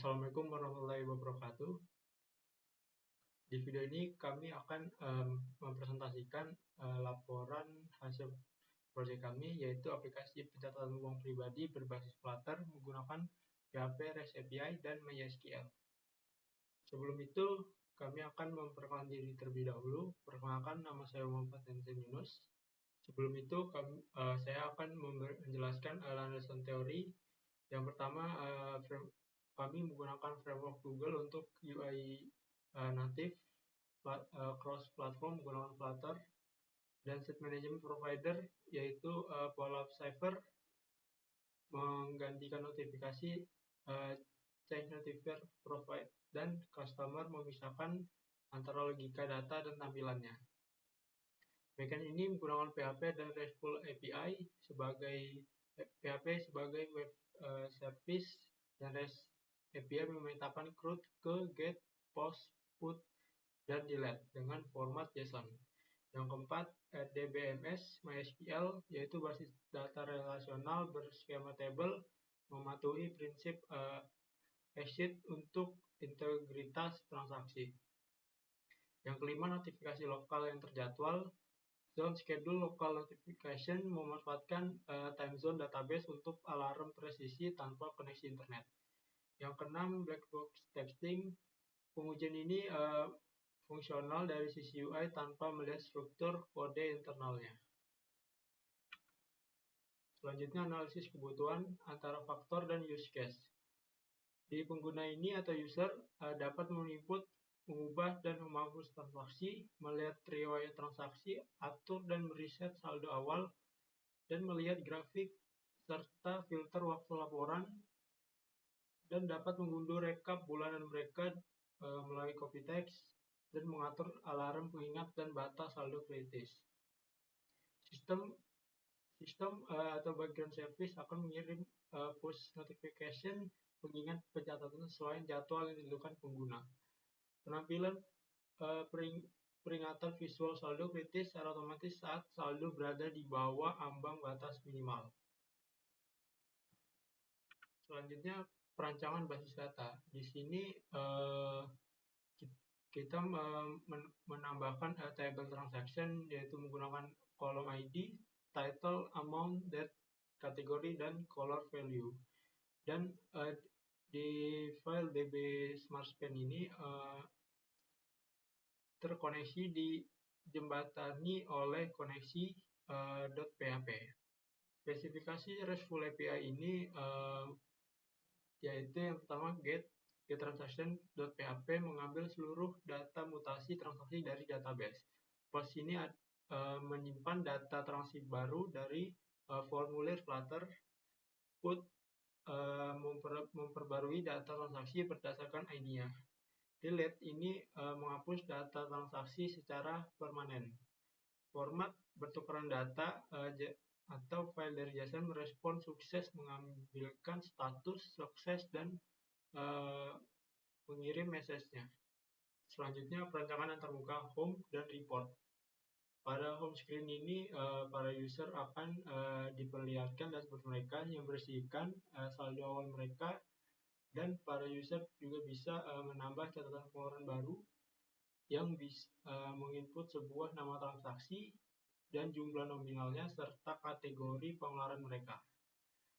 Assalamualaikum warahmatullahi wabarakatuh. Di video ini kami akan mempresentasikan laporan hasil proyek kami, yaitu aplikasi pencatatan uang pribadi berbasis Flutter menggunakan PHP REST API dan MySQL. Sebelum itu, kami akan memperkenalkan diri terlebih dahulu. Perkenalkan, nama saya Muhammad Hensen Yunus. Sebelum itu, saya akan menjelaskan landasan teori. Yang pertama, kami menggunakan framework Google untuk UI native cross-platform menggunakan Flutter, dan set management provider yaitu Polab Cipher menggantikan notifikasi change notifier provide, dan customer memisahkan antara logika data dan tampilannya. Backend ini menggunakan PHP dan RESTful API sebagai PHP sebagai web service, dan REST API memetakan CRUD ke get, post, put, dan delete dengan format JSON. Yang keempat, RDBMS MySQL, yaitu basis data relasional berskema table, mematuhi prinsip ACID untuk integritas transaksi. Yang kelima, notifikasi lokal yang terjadwal. Zone Schedule Local Notification memanfaatkan time zone database untuk alarm presisi tanpa koneksi internet. Yang keenam, black box testing. Pengujian ini fungsional dari sisi UI tanpa melihat struktur kode internalnya. Selanjutnya, analisis kebutuhan antara faktor dan use case. Di pengguna ini atau user dapat menginput, mengubah dan menghapus transaksi, melihat riwayat transaksi, atur dan mereset saldo awal, dan melihat grafik serta filter waktu laporan, dan dapat mengunduh rekap bulanan mereka melalui copy text, dan mengatur alarm pengingat dan batas saldo kritis. Sistem atau background service akan mengirim push notification pengingat pencatatan sesuai jadwal yang ditentukan pengguna. Penampilan peringatan visual saldo kritis secara otomatis saat saldo berada di bawah ambang batas minimal. Selanjutnya, perancangan basis data. Di sini kita menambahkan table transaction, yaitu menggunakan kolom ID, title, amount, date, kategori, dan color value. Dan di file DB SmartSpan ini terkoneksi dijembatani oleh koneksi .php. Spesifikasi RESTful API ini yaitu yang pertama, get transaction.php mengambil seluruh data mutasi transaksi dari database. Post ini menyimpan data transaksi baru dari formulir Flutter. Put memperbarui data transaksi berdasarkan ID-nya. Delete ini menghapus data transaksi secara permanen. Format bertukaran data atau file dari JSON merespon sukses mengambilkan status sukses dan mengirim message-nya. Selanjutnya, perancangan antarmuka home dan report. Pada home screen ini, para user akan diperlihatkan dashboard mereka yang berisikan saldo awal mereka, dan para user juga bisa menambah catatan pengeluaran baru yang bisa menginput sebuah nama transaksi dan jumlah nominalnya serta kategori pengeluaran mereka.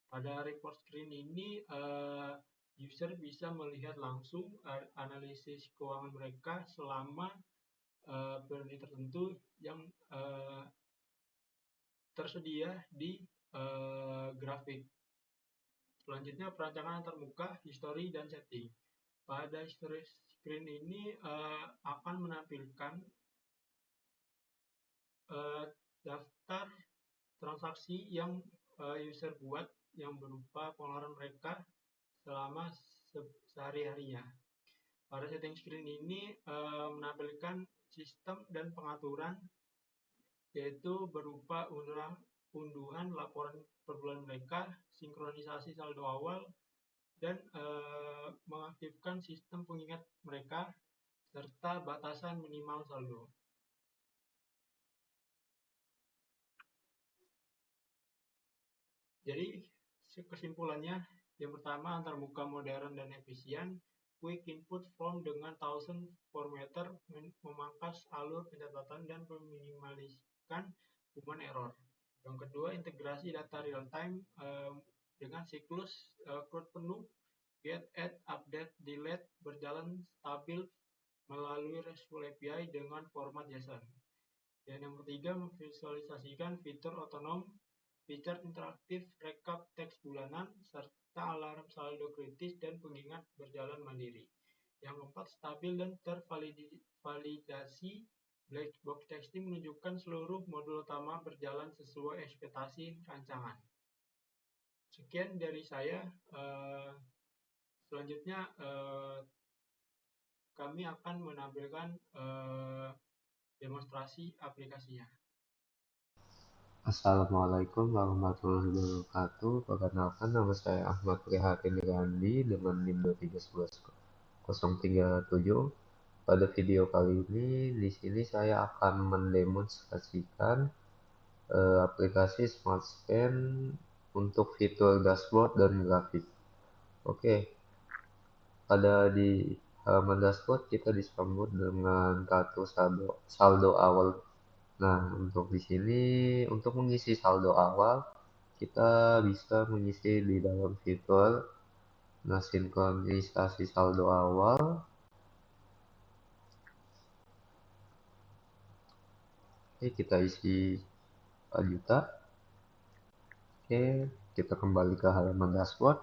Pada report screen ini, user bisa melihat langsung analisis keuangan mereka selama periode tertentu yang tersedia di grafik. Selanjutnya, perancangan antarmuka, history, dan setting. Pada history screen ini akan menampilkan daftar transaksi yang user buat yang berupa pengeluaran mereka selama sehari-harinya. Pada setting screen ini menampilkan sistem dan pengaturan, yaitu berupa unduhan laporan per bulan mereka, sinkronisasi saldo awal, dan mengaktifkan sistem pengingat mereka, serta batasan minimal saldo. Jadi, kesimpulannya, Yang pertama, antarmuka modern dan efisien. Quick input form dengan 1000 formatter memangkas alur pencatatan dan meminimaliskan human error. Yang kedua, integrasi data real time dengan siklus CRUD penuh, get, add, update, delete berjalan stabil melalui RESTful API dengan format JSON. Dan yang ketiga, memvisualisasikan fitur otonom, feature interaktif, rekap teks bulanan, serta alarm saldo kritis dan pengingat berjalan mandiri. Yang keempat, stabil dan tervalidasi. Black box testing menunjukkan seluruh modul utama berjalan sesuai ekspektasi rancangan. Sekian dari saya. Selanjutnya kami akan menampilkan demonstrasi aplikasinya. Assalamualaikum warahmatullahi wabarakatuh. Perkenalkan, nama saya Ahmad Prihatin Randi dengan NIM 2311037. Pada video kali ini, di sini saya akan mendemonstrasikan aplikasi Smart Scan untuk fitur dashboard dan grafik. Oke, pada di halaman dashboard kita disambut dengan kartu saldo awal. Nah, untuk di sini, untuk mengisi saldo awal, kita bisa mengisi di dalam fitur sinkronisasi saldo awal. Oke, kita isi 4 juta. Oke, kita kembali ke halaman dashboard.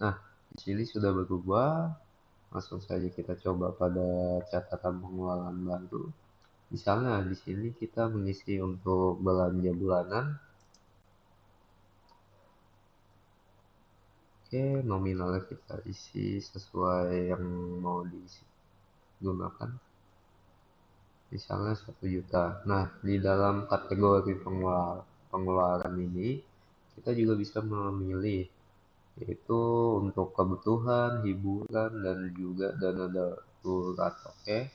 Nah, di sini sudah berubah. Langsung saja kita coba pada catatan pengeluaran baru. Misalnya di sini kita mengisi untuk belanja bulanan. Oke, nominalnya kita isi sesuai yang mau digunakan. Misalnya 1 juta. Nah, di dalam kategori pengeluaran ini, kita juga bisa memilih, yaitu untuk kebutuhan, hiburan, dan juga dana darurat. Oke,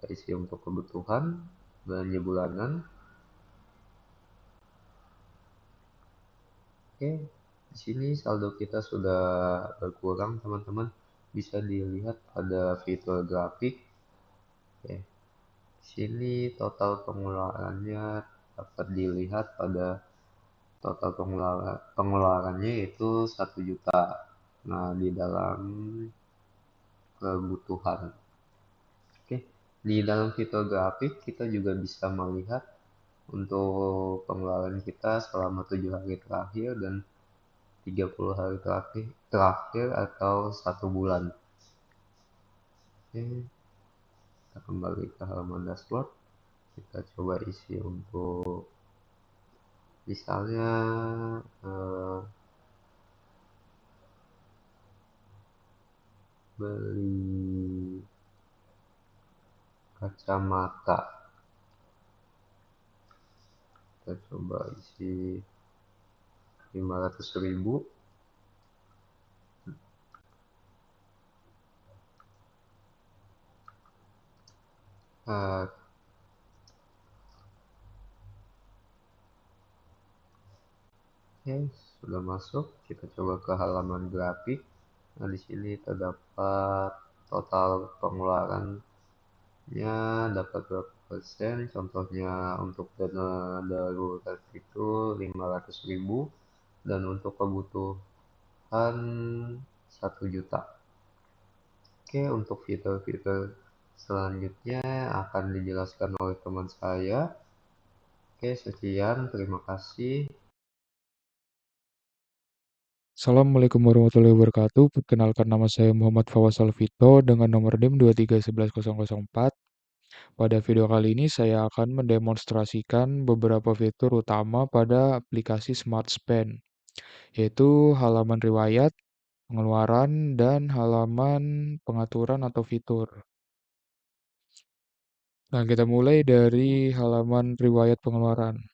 kita isi untuk kebutuhan, belanja bulanan. Oke, di sini saldo kita sudah berkurang, teman-teman. Bisa dilihat pada fitur grafik. Oke, di sini total pengeluarannya dapat dilihat pada total pengeluarannya itu 1 juta. Nah, di dalam kebutuhan. Oke, di dalam fitur grafik kita juga bisa melihat untuk pengeluaran kita selama 7 hari terakhir dan 30 hari terakhir atau 1 bulan. Oke, kita kembali ke halaman dashboard. Kita coba isi untuk misalnya beli kacamata. Kita coba isi 500.000. Oke, sudah masuk. Kita coba ke halaman grafik. Nah, di sini terdapat total pengeluarannya dapat berapa persen. Contohnya untuk dana darurat itu 500.000 dan untuk kebutuhan 1 juta. Oke, untuk fitur-fitur selanjutnya akan dijelaskan oleh teman saya. Oke, sekian. Terima kasih. Assalamualaikum warahmatullahi wabarakatuh. Perkenalkan, nama saya Muhammad Fawaz Alvito dengan nomor NIM 2311004. Pada video kali ini saya akan mendemonstrasikan beberapa fitur utama pada aplikasi Smart Spend, yaitu halaman riwayat, pengeluaran, dan halaman pengaturan atau fitur. Nah, kita mulai dari halaman riwayat pengeluaran.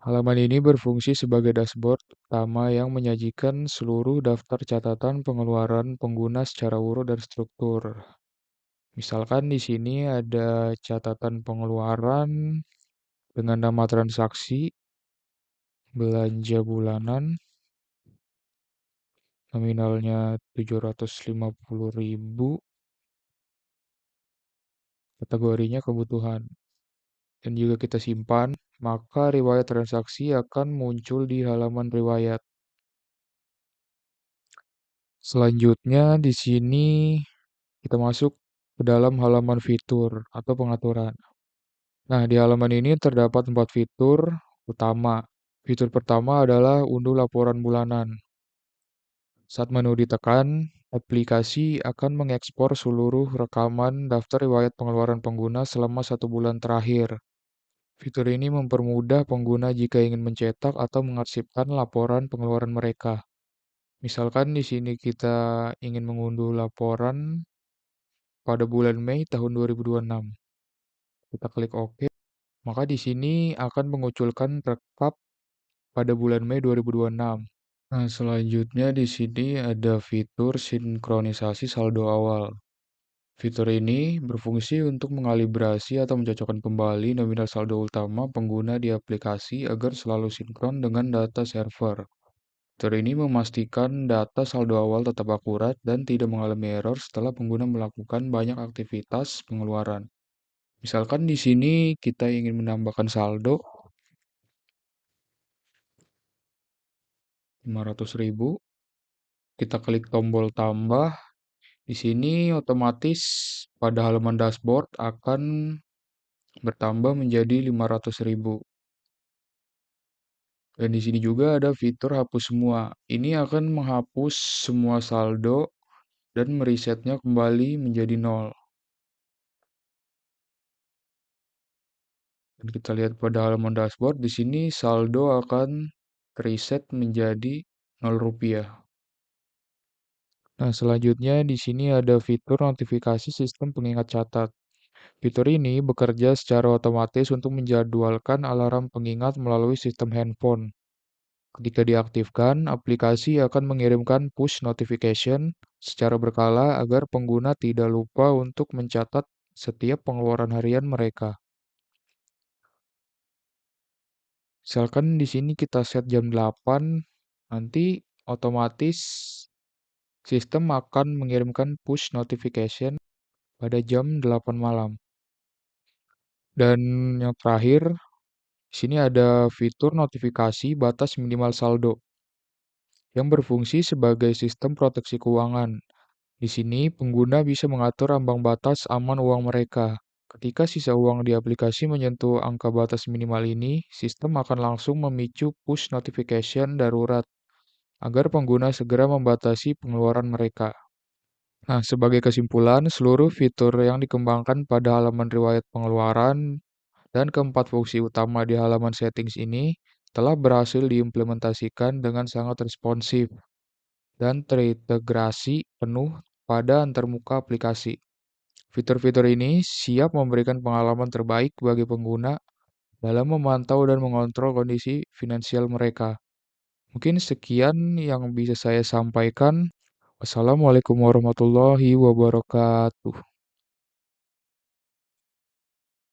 Halaman ini berfungsi sebagai dashboard utama yang menyajikan seluruh daftar catatan pengeluaran pengguna secara urut dan struktur. Misalkan di sini ada catatan pengeluaran dengan nama transaksi, belanja bulanan, nominalnya 750.000, kategorinya kebutuhan. Dan jika kita simpan, maka riwayat transaksi akan muncul di halaman riwayat. Selanjutnya di sini kita masuk ke dalam halaman fitur atau pengaturan. Nah, di halaman ini terdapat 4 fitur utama. Fitur pertama adalah unduh laporan bulanan. Saat menu ditekan, aplikasi akan mengekspor seluruh rekaman daftar riwayat pengeluaran pengguna selama 1 bulan terakhir. Fitur ini mempermudah pengguna jika ingin mencetak atau mengarsipkan laporan pengeluaran mereka. Misalkan di sini kita ingin mengunduh laporan pada bulan Mei tahun 2026. Kita klik OK, maka di sini akan menguculkan rekap pada bulan Mei 2026. Nah, selanjutnya di sini ada fitur sinkronisasi saldo awal. Fitur ini berfungsi untuk mengalibrasi atau mencocokkan kembali nominal saldo utama pengguna di aplikasi agar selalu sinkron dengan data server. Fitur ini memastikan data saldo awal tetap akurat dan tidak mengalami error setelah pengguna melakukan banyak aktivitas pengeluaran. Misalkan di sini kita ingin menambahkan saldo 500.000, kita klik tombol tambah. Di sini otomatis pada halaman dashboard akan bertambah menjadi 500.000. Dan di sini juga ada fitur hapus semua. Ini akan menghapus semua saldo dan meresetnya kembali menjadi 0. Dan kita lihat pada halaman dashboard, di sini saldo akan reset menjadi 0 rupiah. Nah, selanjutnya di sini ada fitur notifikasi sistem pengingat catat. Fitur ini bekerja secara otomatis untuk menjadwalkan alarm pengingat melalui sistem handphone. Ketika diaktifkan, aplikasi akan mengirimkan push notification secara berkala agar pengguna tidak lupa untuk mencatat setiap pengeluaran harian mereka. Misalkan di sini kita set jam 8, nanti otomatis sistem akan mengirimkan push notification pada jam 8 malam. Dan yang terakhir, di sini ada fitur notifikasi batas minimal saldo yang berfungsi sebagai sistem proteksi keuangan. Di sini, pengguna bisa mengatur ambang batas aman uang mereka. Ketika sisa uang di aplikasi menyentuh angka batas minimal ini, sistem akan langsung memicu push notification darurat agar pengguna segera membatasi pengeluaran mereka. Nah, sebagai kesimpulan, seluruh fitur yang dikembangkan pada halaman riwayat pengeluaran dan keempat fungsi utama di halaman settings ini telah berhasil diimplementasikan dengan sangat responsif dan terintegrasi penuh pada antarmuka aplikasi. Fitur-fitur ini siap memberikan pengalaman terbaik bagi pengguna dalam memantau dan mengontrol kondisi finansial mereka. Mungkin sekian yang bisa saya sampaikan. Wassalamualaikum warahmatullahi wabarakatuh.